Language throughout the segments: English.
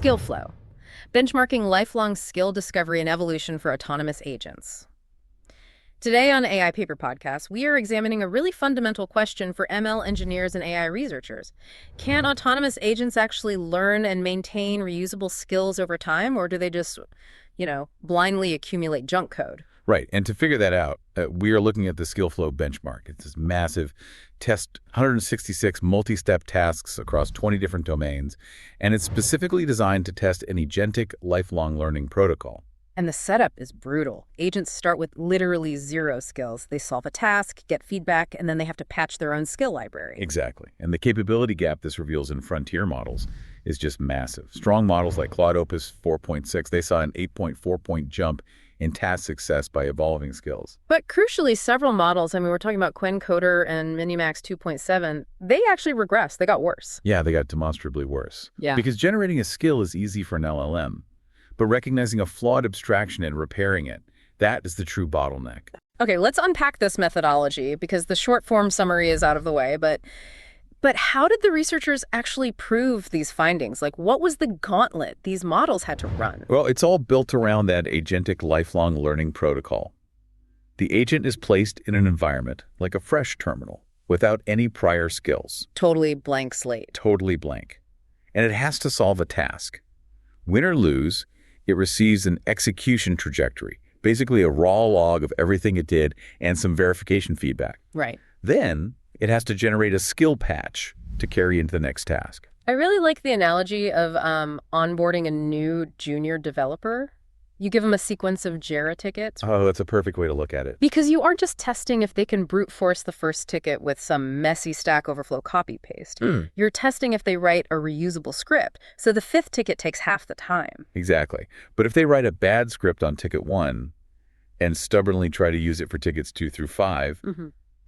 SkillFlow, benchmarking lifelong skill discovery and evolution for autonomous agents. Today on AI Paper Podcast, we are examining a really fundamental question for ML engineers and AI researchers. Can autonomous agents actually learn and maintain reusable skills over time, or do they just, blindly accumulate junk code? Right, and to figure that out, we are looking at the SkillFlow benchmark. It's this massive test, 166 multi-step tasks across 20 different domains, and it's specifically designed to test an agentic lifelong learning protocol. And the setup is brutal. Agents start with literally zero skills. They solve a task, get feedback, and then they have to patch their own skill library. Exactly, and the capability gap this reveals in frontier models is just massive. Strong models like Claude Opus 4.6, they saw an 8.4-point jump in task success by evolving skills. But crucially, several models, we're talking about Quencoder and Minimax 2.7, they actually regressed. They got worse. Yeah, they got demonstrably worse. Yeah. Because generating a skill is easy for an LLM, but recognizing a flawed abstraction and repairing it, that is the true bottleneck. Okay, let's unpack this methodology because the short form summary is out of the way, but how did the researchers actually prove these findings? Like, what was the gauntlet these models had to run? Well, it's all built around that agentic lifelong learning protocol. The agent is placed in an environment, like a fresh terminal, without any prior skills. Totally blank slate. Totally blank. And it has to solve a task. Win or lose, it receives an execution trajectory, basically a raw log of everything it did and some verification feedback. Right. Then it has to generate a skill patch to carry into the next task. I really like the analogy of onboarding a new junior developer. You give them a sequence of JIRA tickets. Oh, that's a perfect way to look at it. Because you aren't just testing if they can brute force the first ticket with some messy Stack Overflow copy-paste. You're testing if they write a reusable script, so the fifth ticket takes half the time. Exactly. But if they write a bad script on ticket 1 and stubbornly try to use it for tickets 2 through 5,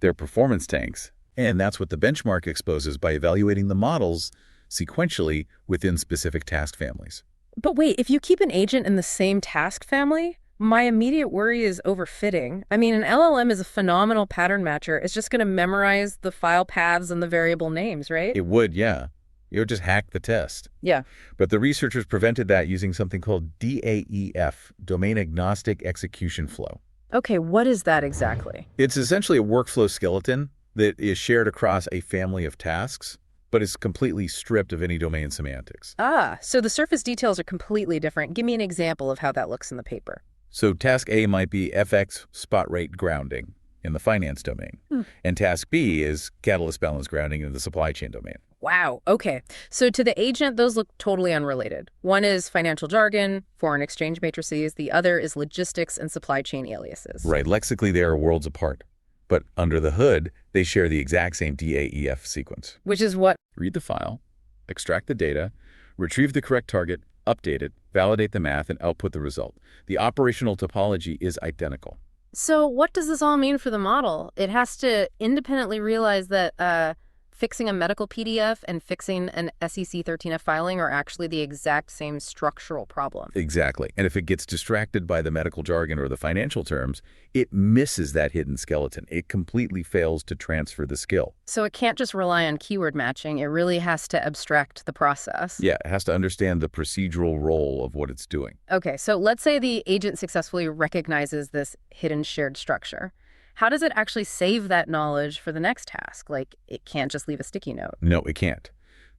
their performance tanks. And that's what the benchmark exposes by evaluating the models sequentially within specific task families. But wait, if you keep an agent in the same task family, my immediate worry is overfitting. An LLM is a phenomenal pattern matcher. It's just going to memorize the file paths and the variable names, right? It would, yeah. It would just hack the test. Yeah. But the researchers prevented that using something called DAEF, Domain-Agnostic Execution Flow. Okay, what is that exactly? It's essentially a workflow skeleton that is shared across a family of tasks, but is completely stripped of any domain semantics. Ah, so the surface details are completely different. Give me an example of how that looks in the paper. So task A might be FX spot rate grounding in the finance domain, and task B is catalyst balance grounding in the supply chain domain. Wow, okay. So to the agent, those look totally unrelated. One is financial jargon, foreign exchange matrices. The other is logistics and supply chain aliases. Right, lexically they are worlds apart. But under the hood, they share the exact same DAEF sequence. Which is what? Read the file, extract the data, retrieve the correct target, update it, validate the math, and output the result. The operational topology is identical. So what does this all mean for the model? It has to independently realize that fixing a medical PDF and fixing an SEC 13F filing are actually the exact same structural problem. Exactly. And if it gets distracted by the medical jargon or the financial terms, it misses that hidden skeleton. It completely fails to transfer the skill. So it can't just rely on keyword matching. It really has to abstract the process. Yeah, it has to understand the procedural role of what it's doing. Okay, so let's say the agent successfully recognizes this hidden shared structure. How does it actually save that knowledge for the next task? Like, it can't just leave a sticky note. No, it can't.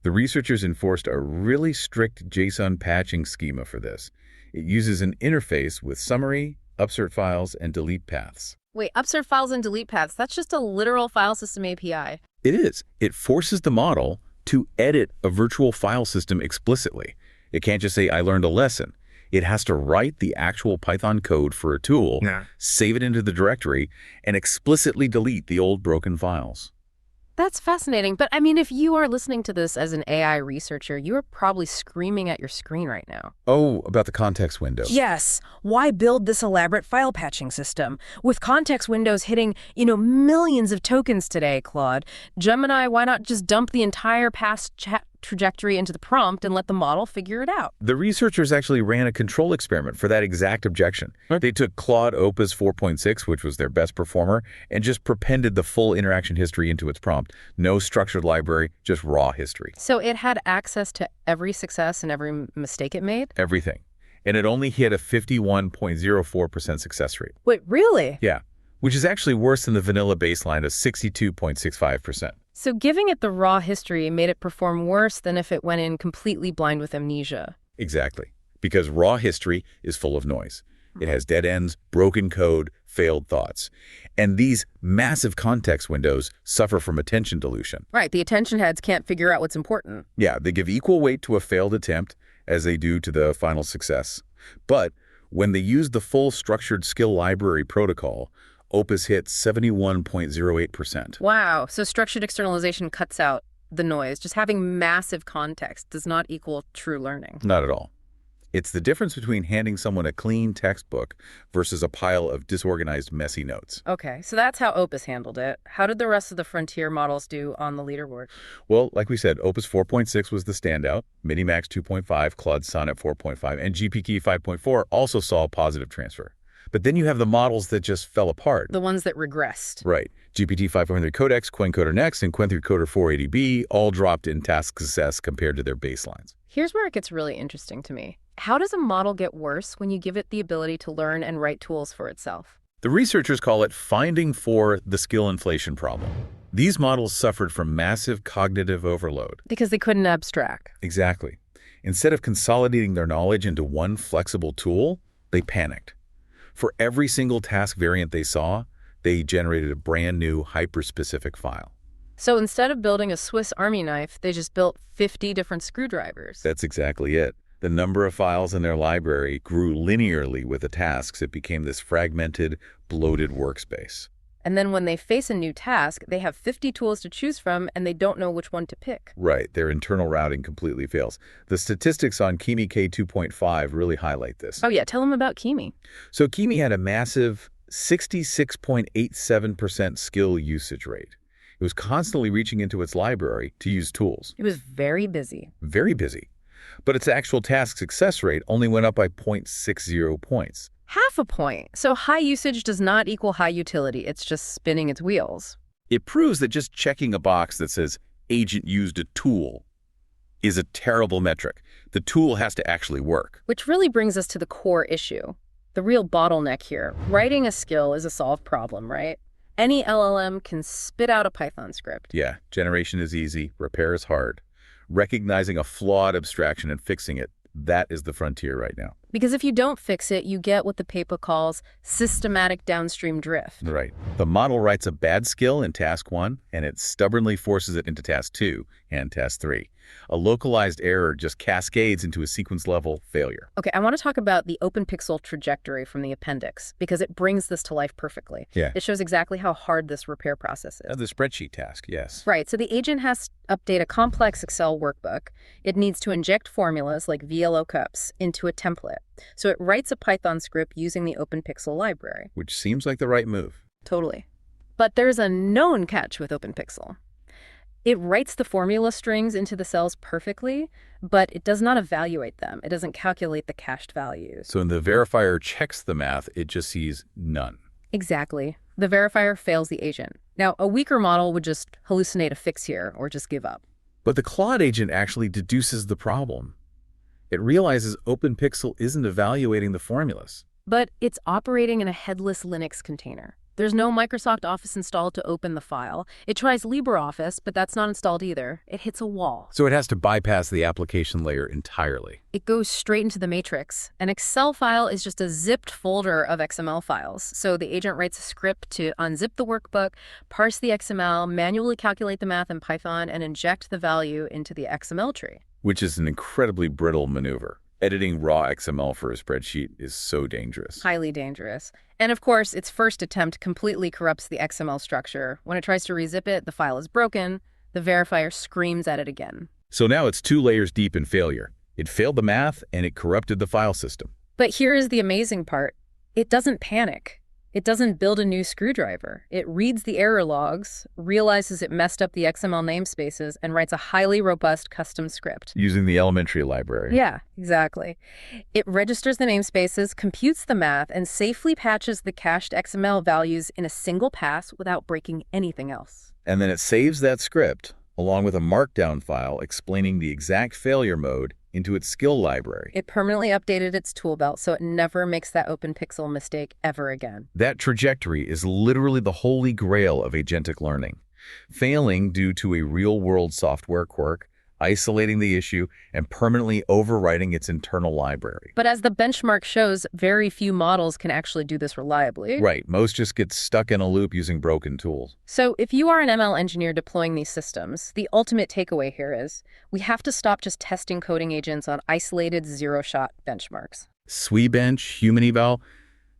The researchers enforced a really strict JSON patching schema for this. It uses an interface with summary, upsert files, and delete paths. Wait, upsert files and delete paths, that's just a literal file system API. It is. It forces the model to edit a virtual file system explicitly. It can't just say, I learned a lesson. It has to write the actual Python code for a tool, save it into the directory, and explicitly delete the old broken files. That's fascinating. But if you are listening to this as an AI researcher, you are probably screaming at your screen right now. Oh, about the context window. Yes. Why build this elaborate file patching system? With context windows hitting, millions of tokens today, Claude. Gemini, why not just dump the entire past trajectory into the prompt and let the model figure it out. The researchers actually ran a control experiment for that exact objection. They took Claude Opus 4.6, which was their best performer, and just prepended the full interaction history into its prompt. No structured library, just raw history. So it had access to every success and every mistake it made? Everything. And it only hit a 51.04% success rate. Wait, really? Yeah, which is actually worse than the vanilla baseline of 62.65%. So giving it the raw history made it perform worse than if it went in completely blind with amnesia. Exactly, because raw history is full of noise. It has dead ends, broken code, failed thoughts. And these massive context windows suffer from attention dilution. Right, the attention heads can't figure out what's important. Yeah, they give equal weight to a failed attempt as they do to the final success. But when they use the full structured skill library protocol, Opus hit 71.08%. Wow, so structured externalization cuts out the noise. Just having massive context does not equal true learning. Not at all. It's the difference between handing someone a clean textbook versus a pile of disorganized, messy notes. Okay, so that's how Opus handled it. How did the rest of the frontier models do on the leaderboard? Well, like we said, Opus 4.6 was the standout, Minimax 2.5, Claude Sonnet 4.5, and GPT 5.4 also saw a positive transfer. But then you have the models that just fell apart. The ones that regressed. Right. GPT 5.3 Codex, Quencoder Next, and Qwen3 Coder 480B all dropped in task success compared to their baselines. Here's where it gets really interesting to me. How does a model get worse when you give it the ability to learn and write tools for itself? The researchers call it finding for the skill inflation problem. These models suffered from massive cognitive overload. Because they couldn't abstract. Exactly. Instead of consolidating their knowledge into one flexible tool, they panicked. For every single task variant they saw, they generated a brand new hyper-specific file. So instead of building a Swiss Army knife, they just built 50 different screwdrivers. That's exactly it. The number of files in their library grew linearly with the tasks. It became this fragmented, bloated workspace. And then when they face a new task, they have 50 tools to choose from, and they don't know which one to pick. Right. Their internal routing completely fails. The statistics on Kimi K2.5 really highlight this. Oh, yeah. Tell them about Kimi. So Kimi had a massive 66.87% skill usage rate. It was constantly reaching into its library to use tools. It was very busy. Very busy. But its actual task success rate only went up by 0.60 points. Half a point. So high usage does not equal high utility. It's just spinning its wheels. It proves that just checking a box that says agent used a tool is a terrible metric. The tool has to actually work. Which really brings us to the core issue. The real bottleneck here. Writing a skill is a solved problem, right? Any LLM can spit out a Python script. Yeah, generation is easy, repair is hard. Recognizing a flawed abstraction and fixing it, that is the frontier right now. Because if you don't fix it, you get what the paper calls systematic downstream drift. Right. The model writes a bad skill in task 1, and it stubbornly forces it into task 2 and task 3. A localized error just cascades into a sequence-level failure. Okay, I want to talk about the OpenPixel trajectory from the appendix, because it brings this to life perfectly. Yeah. It shows exactly how hard this repair process is. The spreadsheet task, yes. Right, so the agent has to update a complex Excel workbook. It needs to inject formulas like VLOOKUPs into a template. So it writes a Python script using the OpenPixel library. Which seems like the right move. Totally. But there's a known catch with OpenPixel. It writes the formula strings into the cells perfectly, but it does not evaluate them. It doesn't calculate the cached values. So when the verifier checks the math, it just sees none. Exactly. The verifier fails the agent. Now, a weaker model would just hallucinate a fix here or just give up. But the Claude agent actually deduces the problem. It realizes OpenPixel isn't evaluating the formulas. But it's operating in a headless Linux container. There's no Microsoft Office installed to open the file. It tries LibreOffice, but that's not installed either. It hits a wall. So it has to bypass the application layer entirely. It goes straight into the matrix. An Excel file is just a zipped folder of XML files. So the agent writes a script to unzip the workbook, parse the XML, manually calculate the math in Python, and inject the value into the XML tree. Which is an incredibly brittle maneuver. Editing raw XML for a spreadsheet is so dangerous. Highly dangerous. And of course, its first attempt completely corrupts the XML structure. When it tries to rezip it, the file is broken. The verifier screams at it again. So now it's 2 layers deep in failure. It failed the math and it corrupted the file system. But here is the amazing part. It doesn't panic. It doesn't build a new screwdriver. It reads the error logs, realizes it messed up the XML namespaces, and writes a highly robust custom script. Using the elementary library. Yeah, exactly. It registers the namespaces, computes the math, and safely patches the cached XML values in a single pass without breaking anything else. And then it saves that script, along with a markdown file explaining the exact failure mode, into its skill library. It permanently updated its tool belt so it never makes that open pixel mistake ever again. That trajectory is literally the holy grail of agentic learning. Failing due to a real-world software quirk, isolating the issue, and permanently overwriting its internal library. But as the benchmark shows, very few models can actually do this reliably. Right, most just get stuck in a loop using broken tools. So if you are an ML engineer deploying these systems, the ultimate takeaway here is we have to stop just testing coding agents on isolated zero-shot benchmarks. SWE-bench, human eval,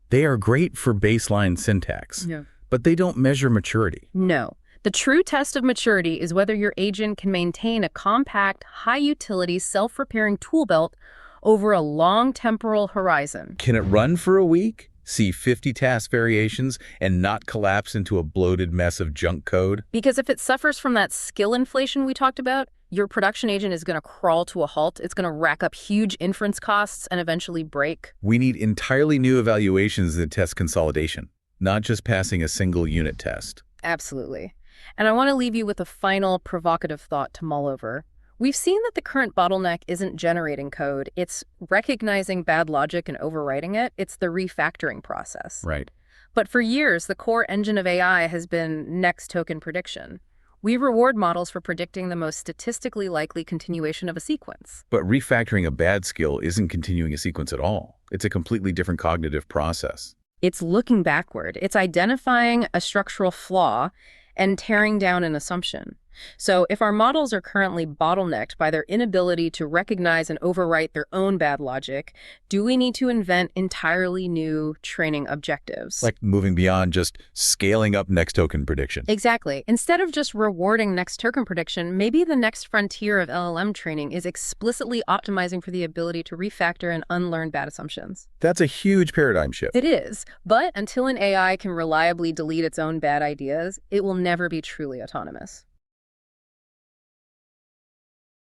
they are great for baseline syntax, but they don't measure maturity. No. The true test of maturity is whether your agent can maintain a compact, high-utility, self-repairing tool belt over a long temporal horizon. Can it run for a week, see 50 task variations, and not collapse into a bloated mess of junk code? Because if it suffers from that skill inflation we talked about, your production agent is going to crawl to a halt. It's going to rack up huge inference costs and eventually break. We need entirely new evaluations and test consolidation, not just passing a single unit test. Absolutely. And I want to leave you with a final provocative thought to mull over. We've seen that the current bottleneck isn't generating code. It's recognizing bad logic and overwriting it. It's the refactoring process. Right. But for years, the core engine of AI has been next token prediction. We reward models for predicting the most statistically likely continuation of a sequence. But refactoring a bad skill isn't continuing a sequence at all. It's a completely different cognitive process. It's looking backward. It's identifying a structural flaw and tearing down an assumption. So if our models are currently bottlenecked by their inability to recognize and overwrite their own bad logic, do we need to invent entirely new training objectives? Like moving beyond just scaling up next token prediction. Exactly. Instead of just rewarding next token prediction, maybe the next frontier of LLM training is explicitly optimizing for the ability to refactor and unlearn bad assumptions. That's a huge paradigm shift. It is. But until an AI can reliably delete its own bad ideas, it will never be truly autonomous.